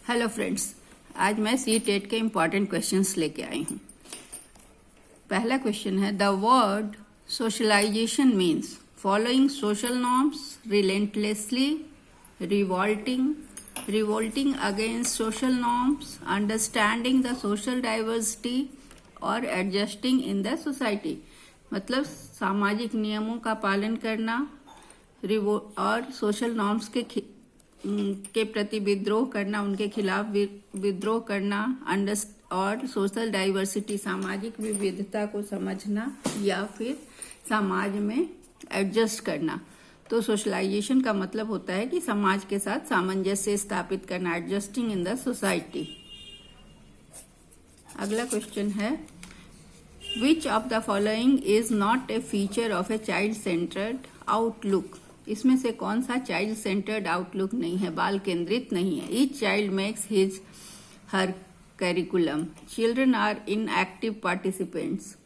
Hello friends, आज मैं CTET के इम्पॉर्टेंट क्वेश्चंस लेके आई हूँ। पहला क्वेश्चन है, the word socialisation means following social norms, relentlessly, revolting against social norms, understanding the social diversity और एडजस्टिंग इन द सोसाइटी। मतलब सामाजिक नियमों का पालन करना और सोशल नॉर्म्स के प्रति विद्रोह करना, उनके खिलाफ विद्रोह करना, और सोशल डाइवर्सिटी सामाजिक विविधता को समझना या फिर समाज में एडजस्ट करना। तो सोशलाइजेशन का मतलब होता है कि समाज के साथ सामंजस्य स्थापित करना, एडजस्टिंग इन द सोसाइटी। अगला क्वेश्चन है, which of the following is not a feature of a child centred outlook. इसमें से कौन सा चाइल्ड सेंटर्ड आउटलुक नहीं है, बाल केंद्रित नहीं है। Each child makes his her curriculum, children are in active participants,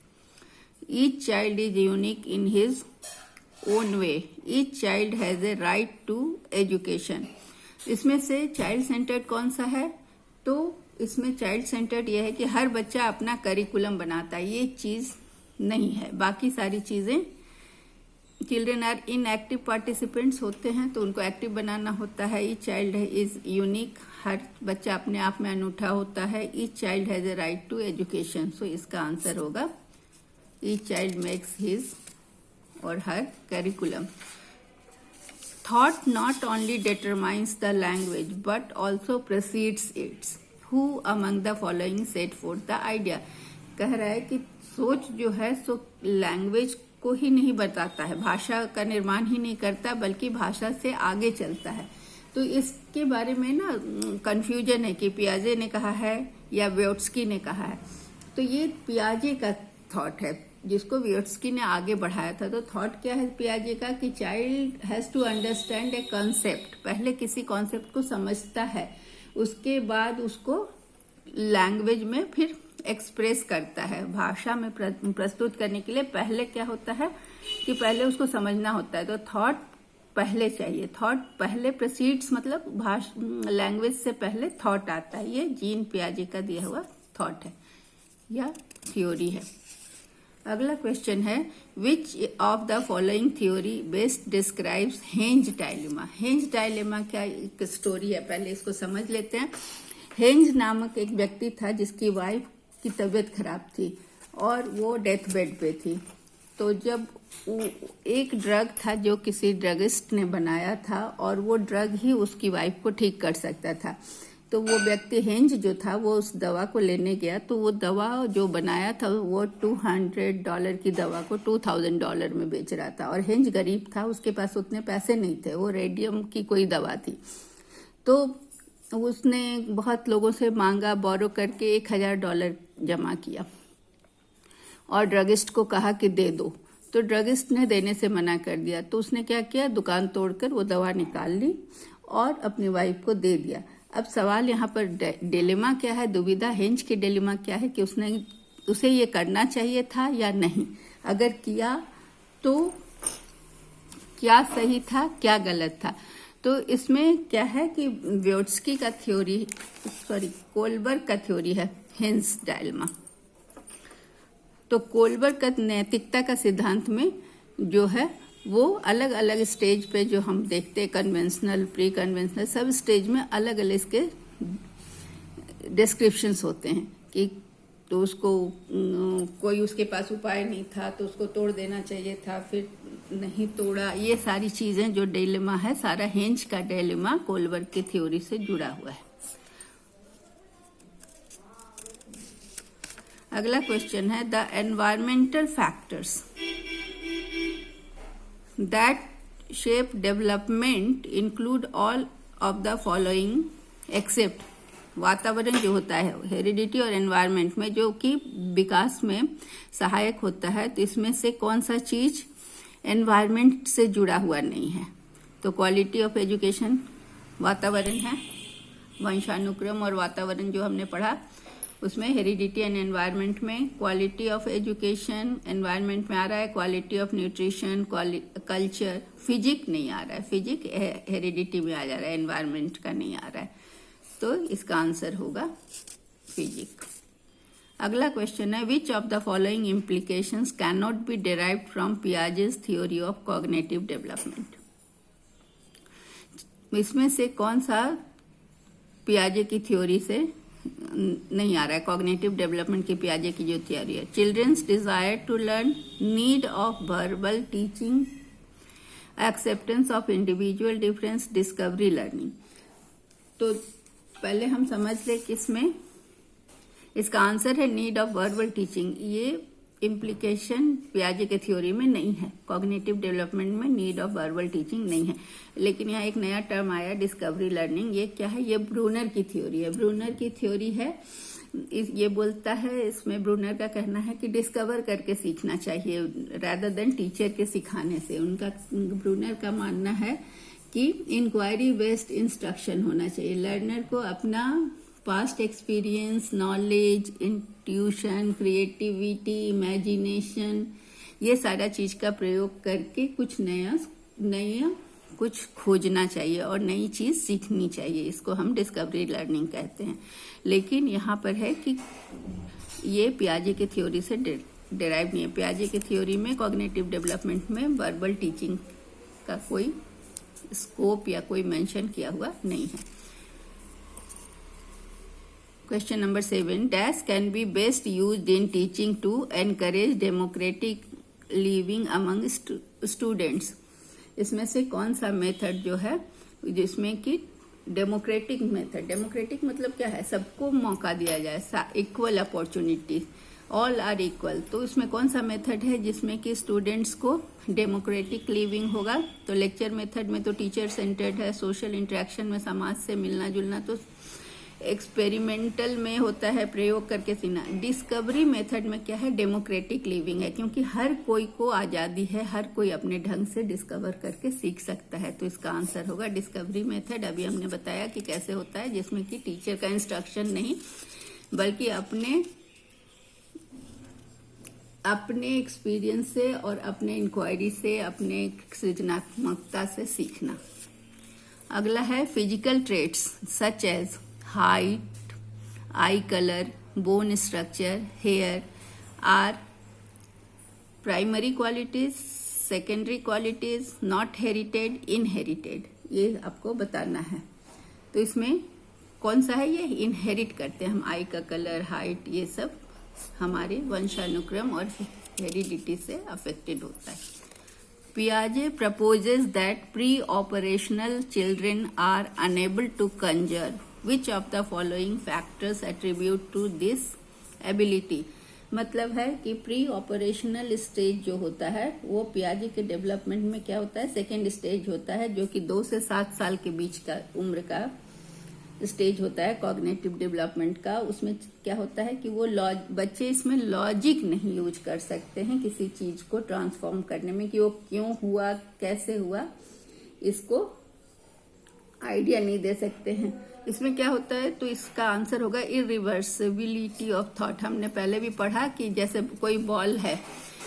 each child is unique in his own way, each child has a right to education. इसमें से चाइल्ड सेंटर्ड कौन सा है? तो इसमें चाइल्ड सेंटर्ड यह है कि हर बच्चा अपना करिकुलम बनाता है, ये चीज नहीं है। बाकी सारी चीजें, children are in active participants होते हैं तो उनको एक्टिव बनाना होता है। ईच चाइल्ड इज यूनिक, हर बच्चा अपने आप में अनूठा होता है। Each child has a right to education. So इसका आंसर होगा ईच चाइल्ड मेक्स हिज और हर curriculum. Thought not only determines the language but also proceeds its, who among the following set forth the idea. कह रहा है कि सोच जो है सो लैंग्वेज को ही नहीं बताता है, भाषा का निर्माण ही नहीं करता, बल्कि भाषा से आगे चलता है। तो इसके बारे में ना कंफ्यूजन है कि पियाजे ने कहा है या व्योट्स्की ने कहा है। तो ये पियाजे का थॉट है जिसको व्योट्स्की ने आगे बढ़ाया था। तो थॉट क्या है पियाजे का कि child has to understand a concept, पहले किसी कॉन्सेप्ट को समझता है, उसके बाद उसको लैंग्वेज में फिर एक्सप्रेस करता है, भाषा में प्रस्तुत करने के लिए पहले क्या होता है कि पहले उसको समझना होता है। तो थॉट पहले चाहिए, थॉट पहले प्रोसीड्स, मतलब लैंग्वेज से पहले थॉट आता है। ये जीन पियाजे का दिया हुआ थॉट है या थ्योरी है। अगला क्वेश्चन है, which of the following theory best describes henge dilemma. Henge dilemma क्या एक स्टोरी है, पहले इसको समझ लेते हैं। हेंज नामक एक व्यक्ति था जिसकी वाइफ की तबीयत खराब थी और वो डेथ बेड पे थी। तो जब एक ड्रग था जो किसी ड्रगिस्ट ने बनाया था और वो ड्रग ही उसकी वाइफ को ठीक कर सकता था। तो वो व्यक्ति हेंज जो था वो उस दवा को लेने गया। तो वो दवा जो बनाया था वो $200 की दवा को $2000 में बेच रहा था। और हेंज गरीब था, उसके पास उतने पैसे नहीं थे, वो रेडियम की कोई दवा थी। तो उसने बहुत लोगों से मांगा, बोरो करके $1000 जमा किया और ड्रगिस्ट को कहा कि दे दो। तो ड्रगिस्ट ने देने से मना कर दिया। तो उसने क्या किया, दुकान तोड़कर वो दवा निकाल ली और अपनी वाइफ को दे दिया। अब सवाल यहाँ पर डिलेमा क्या है, दुविधा हेंज की डिलेमा क्या है कि उसे ये करना चाहिए था या नहीं। अगर किया तो क्या सही था, क्या गलत था। तो इसमें क्या है कि व्योट्स्की का थ्योरी, कोलबर्ग का थ्योरी है हेंज डायलेमा। तो कोलबर्ग का नैतिकता का सिद्धांत में जो है वो अलग अलग स्टेज पे जो हम देखते हैं, कन्वेंशनल, प्री कन्वेंशनल, सब स्टेज में अलग अलग इसके डिस्क्रिप्शंस होते हैं कि तो उसको कोई उसके पास उपाय नहीं था तो उसको तोड़ देना चाहिए था, फिर नहीं तोड़ा। ये सारी चीजें जो डिलेमा है, सारा हेंज का डिलेमा कोलबर्ग की थ्योरी से जुड़ा हुआ है। अगला क्वेश्चन है, the environmental factors that shape development include all of the following except. वातावरण जो होता है, हेरिडिटी और एनवायरमेंट में जो कि विकास में सहायक होता है, तो इसमें से कौन सा चीज एनवायरमेंट से जुड़ा हुआ नहीं है। तो क्वालिटी ऑफ एजुकेशन वातावरण है, वंशानुक्रम और वातावरण जो हमने पढ़ा उसमें हेरिडिटी एंड एनवायरनमेंट में क्वालिटी ऑफ एजुकेशन एनवायरनमेंट में आ रहा है, quality of nutrition, culture, physique नहीं आ रहा है, फिजिक हेरिडिटी में आ जा रहा है, एनवायरनमेंट का नहीं आ रहा है। तो इसका आंसर होगा फिजिक। अगला क्वेश्चन है, which of the following implications can not be derived from Piaget's theory of cognitive development. इसमें से कौन सा पियाजे की थ्योरी से नहीं आ रहा है, कॉग्निटिव डेवलपमेंट की पियाजे की जो थ्योरी है। Children's desire to learn, need of verbal teaching, acceptance of individual difference, discovery learning. तो पहले हम समझ ले किसमें इसका आंसर है नीड ऑफ वर्बल टीचिंग। ये इम्प्लीकेशन पियाजे के थ्योरी में नहीं है, कॉग्निटिव डेवलपमेंट में नीड ऑफ वर्बल टीचिंग नहीं है। लेकिन यहाँ एक नया टर्म आया डिस्कवरी लर्निंग। ये क्या है, ये ब्रूनर की थ्योरी है। ब्रूनर की थ्योरी है, ये बोलता है, इसमें ब्रूनर का कहना है कि डिस्कवर करके सीखना चाहिए रादर देन टीचर के सिखाने से। उनका ब्रूनर का मानना है कि इंक्वायरी बेस्ड इंस्ट्रक्शन होना चाहिए। लर्नर को अपना past experience, knowledge, intuition, creativity, imagination, ये सारा चीज का प्रयोग करके कुछ नया कुछ खोजना चाहिए और नई चीज सीखनी चाहिए। इसको हम डिस्कवरी लर्निंग कहते हैं। लेकिन यहाँ पर है कि ये पियाजे की थ्योरी से डिराइव नहीं है। पियाजे की थ्योरी में कॉग्निटिव डेवलपमेंट में वर्बल टीचिंग का कोई स्कोप या कोई मेंशन किया हुआ नहीं है। Question number 7, dash can be best used in teaching to encourage democratic living among students. इसमें से कौन सा मेथड जो है जिसमें कि डेमोक्रेटिक मेथड, डेमोक्रेटिक मतलब क्या है, सबको मौका दिया जाए, equal opportunity, all are equal. तो इसमें कौन सा मेथड है जिसमें कि स्टूडेंट्स को डेमोक्रेटिक लिविंग होगा। तो लेक्चर मेथड में तो टीचर सेंटर्ड है, सोशल इंटरेक्शन में समाज से मिलना जुलना, तो एक्सपेरिमेंटल में होता है प्रयोग करके सीखना। डिस्कवरी मेथड में क्या है, डेमोक्रेटिक लिविंग है, क्योंकि हर कोई को आजादी है, हर कोई अपने ढंग से डिस्कवर करके सीख सकता है। तो इसका आंसर होगा डिस्कवरी मेथड। अभी हमने बताया कि कैसे होता है, जिसमें कि टीचर का इंस्ट्रक्शन नहीं बल्कि अपने एक्सपीरियंस से और अपने इंक्वायरी से, अपने सृजनात्मकता से सीखना। अगला है physical traits such as height, eye colour, bone structure, hair are primary qualities, secondary qualities, not herited, inherited. ये आपको बताना है। तो इसमें कौन सा है, ये इनहेरिट करते हैं हम। आई का कलर, हाइट, ये सब हमारे वंशानुक्रम और हेरिडिटी से अफेक्टेड होता है। पियाजे proposes that pre-operational children are unable to conjure. Which of the following factors attribute to this ability? मतलब है कि प्री ऑपरेशनल स्टेज जो होता है वो पियाजे के डेवलपमेंट में क्या होता है, सेकेंड स्टेज होता है, जो कि 2 से 7 साल के बीच का उम्र का स्टेज होता है कॉग्निटिव डेवलपमेंट का। उसमें क्या होता है कि वो बच्चे इसमें लॉजिक नहीं यूज कर सकते हैं किसी चीज को ट्रांसफॉर्म करने में, कि वो क्यों हुआ, कैसे हुआ, इसको आइडिया नहीं दे सकते हैं। इसमें क्या होता है, तो इसका आंसर होगा इरिवर्सिबिलिटी ऑफ थॉट। हमने पहले भी पढ़ा कि जैसे कोई बॉल है,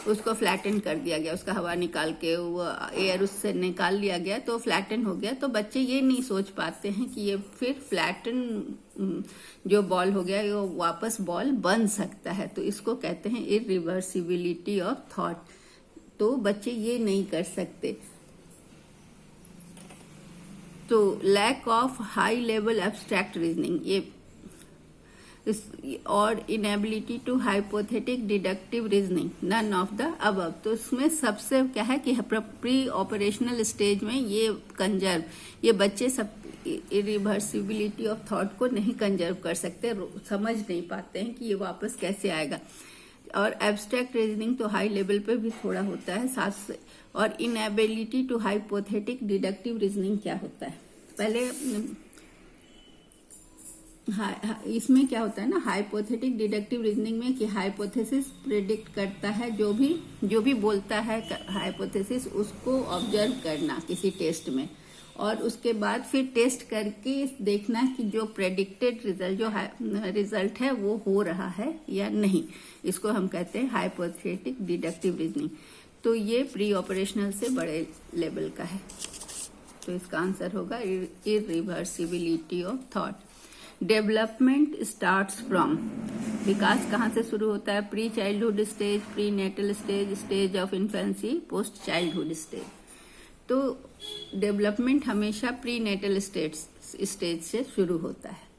उसको फ्लैटन कर दिया गया, उसका हवा निकाल के वो एयर उससे निकाल लिया गया तो फ्लैटन हो गया। तो बच्चे ये नहीं सोच पाते हैं कि ये फिर फ्लैटन जो बॉल हो गया वो वापस बॉल बन सकता है। तो इसको कहते हैं इरिवर्सिबिलिटी ऑफ थॉट। तो बच्चे ये नहीं कर सकते। तो lack of high level abstract reasoning, ये और inability to hypothetic deductive reasoning, none of the above. तो इसमें सबसे क्या है कि प्री ऑपरेशनल स्टेज में ये बच्चे सब इरिवर्सिबिलिटी ऑफ थॉट को नहीं कंजर्व कर सकते, समझ नहीं पाते हैं कि ये वापस कैसे आएगा। और एब्स्ट्रैक्ट रीजनिंग तो हाई लेवल पे भी थोड़ा होता है साथ से। और inability to hypothetic deductive reasoning क्या होता है, पहले इसमें क्या होता है ना, हाइपोथेटिक डिडक्टिव रीजनिंग में कि हाइपोथेसिस प्रेडिक्ट करता है, जो भी बोलता है हाइपोथेसिस उसको ऑब्जर्व करना किसी टेस्ट में, और उसके बाद फिर टेस्ट करके देखना कि जो प्रेडिक्टेड रिजल्ट जो रिजल्ट है वो हो रहा है या नहीं। इसको हम कहते हैं हाइपोथेटिक डिडक्टिव रीजनिंग। तो ये प्री ऑपरेशनल से बड़े लेवल का है। तो इसका आंसर होगा irreversibility of thought. Development starts from, विकास कहाँ से शुरू होता है? Pre childhood stage, prenatal stage, stage of infancy, post childhood stage. तो डेवलपमेंट हमेशा प्री नेटल स्टेज से शुरू होता है।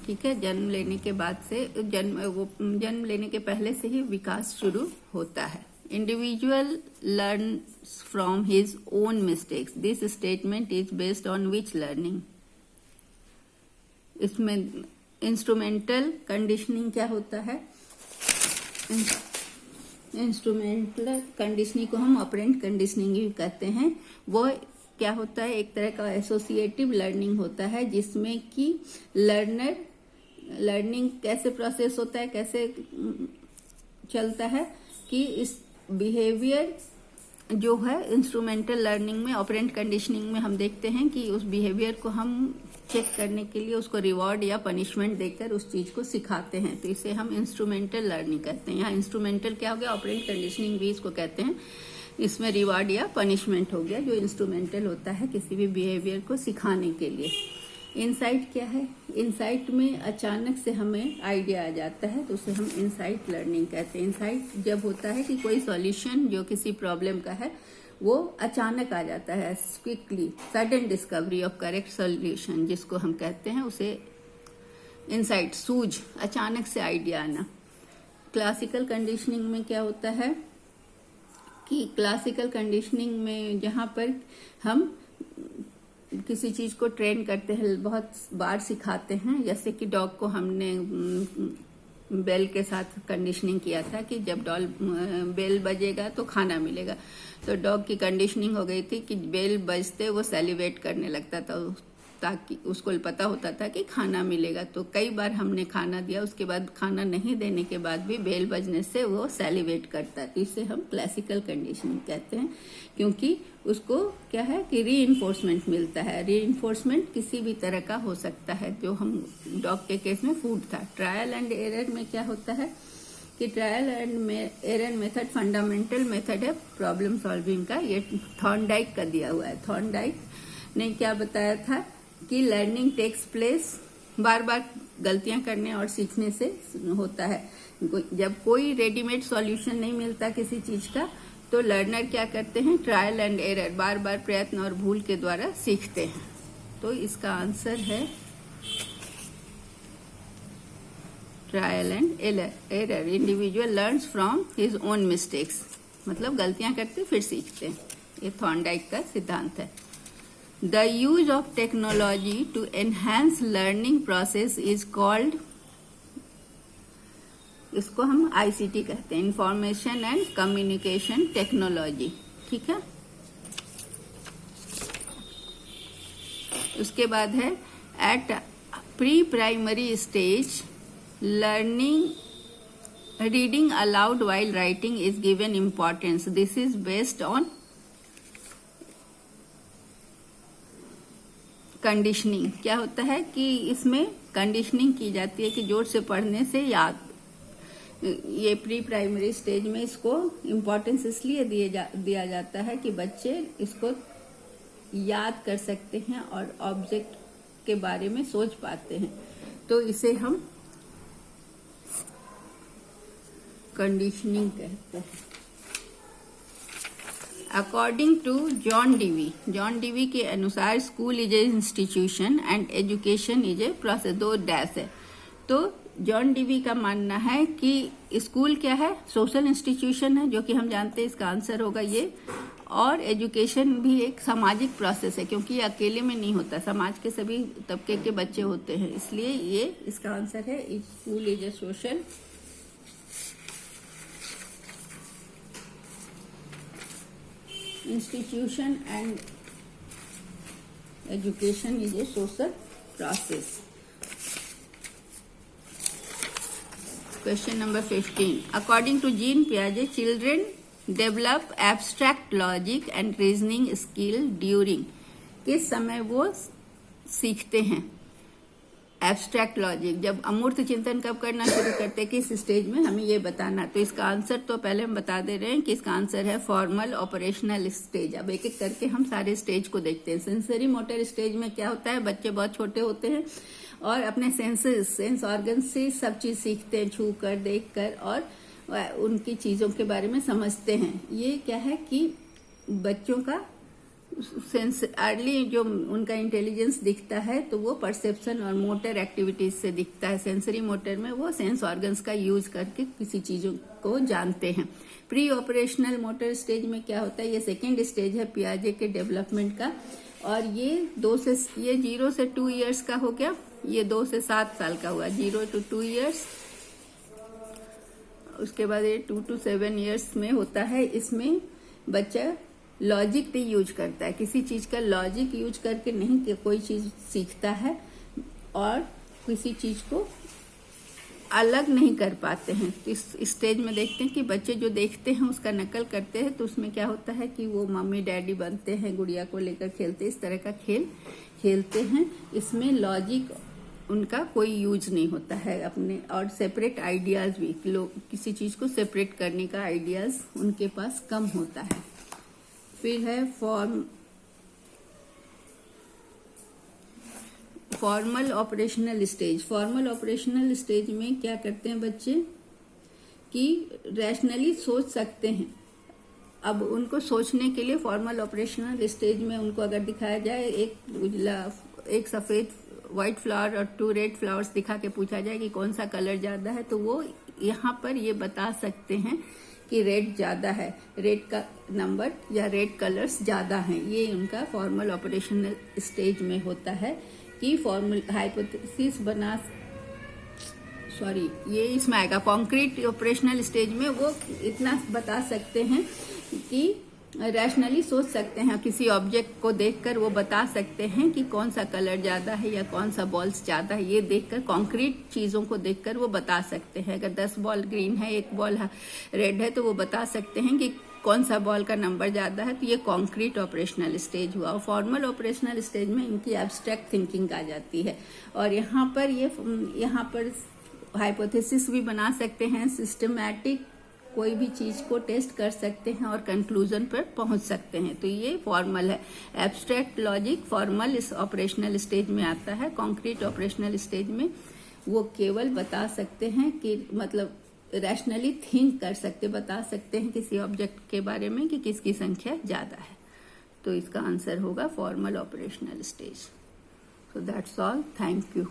ठीक है, जन्म लेने के बाद से जन्म लेने के पहले से ही विकास शुरू होता है। Individual learns from his own mistakes, this statement is based on which learning? इसमें इंस्ट्रूमेंटल कंडीशनिंग क्या होता है? इंस्ट्रूमेंटल कंडीशनिंग को हम ऑपरेंट कंडीशनिंग भी कहते हैं। वो क्या होता है? एक तरह का एसोसिएटिव लर्निंग होता है, जिसमें कि लर्निंग कैसे प्रोसेस होता है, कैसे चलता है कि इस बिहेवियर जो है इंस्ट्रूमेंटल लर्निंग में, ऑपरेंट कंडीशनिंग में हम देखते हैं कि उस बिहेवियर को हम चेक करने के लिए उसको रिवॉर्ड या पनिशमेंट देकर उस चीज को सिखाते हैं, तो इसे हम इंस्ट्रूमेंटल लर्निंग कहते हैं। यहाँ इंस्ट्रूमेंटल क्या हो गया? ऑपरेंट कंडीशनिंग भी इसको कहते हैं। इसमें रिवॉर्ड या पनिशमेंट हो गया जो इंस्ट्रूमेंटल होता है किसी भी बिहेवियर को सिखाने के लिए। इनसाइट क्या है? इनसाइट में अचानक से हमें आइडिया आ जाता है, तो उसे हम इनसाइट लर्निंग कहते हैं। इनसाइट जब होता है कि कोई सॉल्यूशन जो किसी प्रॉब्लम का है वो अचानक आ जाता है, quickly, sudden discovery of correct solution जिसको हम कहते हैं, उसे इनसाइट, सूझ, अचानक से आइडिया आना। क्लासिकल कंडीशनिंग में क्या होता है कि क्लासिकल कंडीशनिंग में जहां पर हम किसी चीज को ट्रेन करते हैं, बहुत बार सिखाते हैं, जैसे कि डॉग को हमने बेल के साथ कंडीशनिंग किया था कि जब बेल बजेगा तो खाना मिलेगा। तो डॉग की कंडीशनिंग हो गई थी कि बेल बजते वो सेलिब्रेट करने लगता था, ताकि उसको पता होता था कि खाना मिलेगा। तो कई बार हमने खाना दिया, उसके बाद खाना नहीं देने के बाद भी बेल बजने से वो सेलिब्रेट करता है। तो इसे हम क्लासिकल कंडीशनिंग कहते हैं, क्योंकि उसको क्या है कि रीइंफोर्समेंट मिलता है। रीइंफोर्समेंट किसी भी तरह का हो सकता है, जो हम डॉग के केस में फूड था। ट्रायल एंड एरर में क्या होता है कि trial and error method fundamental method है प्रॉब्लम सॉल्विंग का। ये थॉर्नडाइक का दिया हुआ है। थॉर्नडाइक ने क्या बताया था कि लर्निंग टेक्स प्लेस, बार बार गलतियां करने और सीखने से होता है। जब कोई रेडीमेड सॉल्यूशन नहीं मिलता किसी चीज का, तो लर्नर क्या करते हैं? ट्रायल एंड एरर, बार बार प्रयत्न और भूल के द्वारा सीखते हैं। तो इसका आंसर है trial and error. Individual learns from his own mistakes, मतलब गलतियां करते फिर सीखते हैं। ये थॉर्नडाइक का सिद्धांत है। The use of technology to enhance learning process is called, इसको हम आईसीटी कहते हैं, इंफॉर्मेशन एंड कम्युनिकेशन टेक्नोलॉजी। ठीक है, उसके बाद है at pre primary stage learning reading aloud while writing is given importance, this is based on conditioning. क्या होता है कि इसमें कंडीशनिंग की जाती है कि जोर से पढ़ने से याद, ये प्री प्राइमरी स्टेज में इसको इम्पोर्टेंस इसलिए दिया जाता है कि बच्चे इसको याद कर सकते हैं और ऑब्जेक्ट के बारे में सोच पाते हैं। तो इसे हम कंडीशनिंग कहते हैं। अकॉर्डिंग टू जॉन डीवी के अनुसार school is a institution and education is a process, 2 dash है। तो जॉन डीवी का मानना है कि स्कूल क्या है? सोशल इंस्टीट्यूशन है, जो कि हम जानते हैं, इसका आंसर होगा ये। और एजुकेशन भी एक सामाजिक प्रोसेस है, क्योंकि ये अकेले में नहीं होता, समाज के सभी तबके के बच्चे होते हैं, इसलिए ये इसका आंसर है। School is a social institution and education is a social process. Question number 15. According to Jean Piaget, children develop abstract logic and reasoning skill during, किस समय वो सीखते हैं? एब्स्ट्रैक्ट लॉजिक, जब अमूर्त चिंतन कब करना शुरू करते हैं, किस स्टेज में, हमें ये बताना। तो इसका आंसर तो पहले हम बता दे रहे हैं कि इसका आंसर है फॉर्मल ऑपरेशनल स्टेज। अब एक एक करके हम सारे स्टेज को देखते हैं। सेंसरी मोटर स्टेज में क्या होता है, बच्चे बहुत छोटे होते हैं और अपने सेंस ऑर्गन से सब चीज सीखते हैं, छू कर, देख कर, और उनकी चीजों के बारे में समझते हैं। ये क्या है कि बच्चों का सेंस अर्ली जो उनका इंटेलिजेंस दिखता है तो वो परसेप्शन और मोटर एक्टिविटीज से दिखता है। सेंसरी मोटर में वो सेंस ऑर्गन्स का यूज करके किसी चीजों को जानते हैं। प्री ऑपरेशनल मोटर स्टेज में क्या होता है, ये सेकेंड स्टेज है पियाजे के डेवलपमेंट का, और ये 0 से 2 ईयर्स का हो गया, ये 2 से 7 साल का हुआ, 0 to 2 ईयर्स। उसके बाद ये 2 to 7 ईयर्स में होता है। इसमें बच्चा लॉजिक नहीं यूज करता है, किसी चीज का लॉजिक यूज करके नहीं कि कोई चीज सीखता है, और किसी चीज को अलग नहीं कर पाते हैं। तो इस स्टेज में देखते हैं कि बच्चे जो देखते हैं उसका नकल करते हैं, तो उसमें क्या होता है कि वो मम्मी डैडी बनते हैं, गुड़िया को लेकर खेलते हैं, इस तरह का खेल खेलते हैं। इसमें लॉजिक उनका कोई यूज नहीं होता है अपने, और सेपरेट आइडियाज भी, लोग किसी चीज को सेपरेट करने का आइडियाज उनके पास कम होता है। फिर है formal operational stage. Formal operational stage में क्या करते हैं बच्चे कि रैशनली सोच सकते हैं। अब उनको सोचने के लिए फॉर्मल ऑपरेशनल स्टेज में उनको अगर दिखाया जाए एक सफेद व्हाइट फ्लावर और 2 रेड फ्लावर्स दिखा के पूछा जाए कि कौन सा कलर ज्यादा है, तो वो यहाँ पर ये बता सकते हैं कि रेड ज्यादा है, रेड का नंबर या रेड कलर्स ज्यादा हैं। ये उनका फॉर्मल ऑपरेशनल स्टेज में होता है कि फॉर्मल हाइपोथेसिस ये इसमें आएगा। कॉन्क्रीट ऑपरेशनल स्टेज में वो इतना बता सकते हैं कि रैशनली सोच सकते हैं, किसी ऑब्जेक्ट को देखकर वो बता सकते हैं कि कौन सा कलर ज्यादा है या कौन सा बॉल्स ज्यादा है। ये देखकर, कॉन्क्रीट चीजों को देखकर वो बता सकते हैं। अगर 10 बॉल ग्रीन है, 1 बॉल रेड है, तो वो बता सकते हैं कि कौन सा बॉल का नंबर ज्यादा है। तो ये कॉन्क्रीट ऑपरेशनल स्टेज हुआ। और फॉर्मल ऑपरेशनल स्टेज में इनकी एब्स्ट्रैक्ट थिंकिंग आ जाती है, और यहाँ पर हाइपोथेसिस भी बना सकते हैं, सिस्टमैटिक कोई भी चीज को टेस्ट कर सकते हैं और कंक्लूजन पर पहुंच सकते हैं। तो ये फॉर्मल है। एब्स्ट्रैक्ट लॉजिक फॉर्मल इस ऑपरेशनल स्टेज में आता है। कॉन्क्रीट ऑपरेशनल स्टेज में वो केवल बता सकते हैं कि मतलब रैशनली थिंक कर सकते, बता सकते हैं किसी ऑब्जेक्ट के बारे में कि किसकी संख्या ज्यादा है। तो इसका आंसर होगा formal operational stage. So that's all, thank you.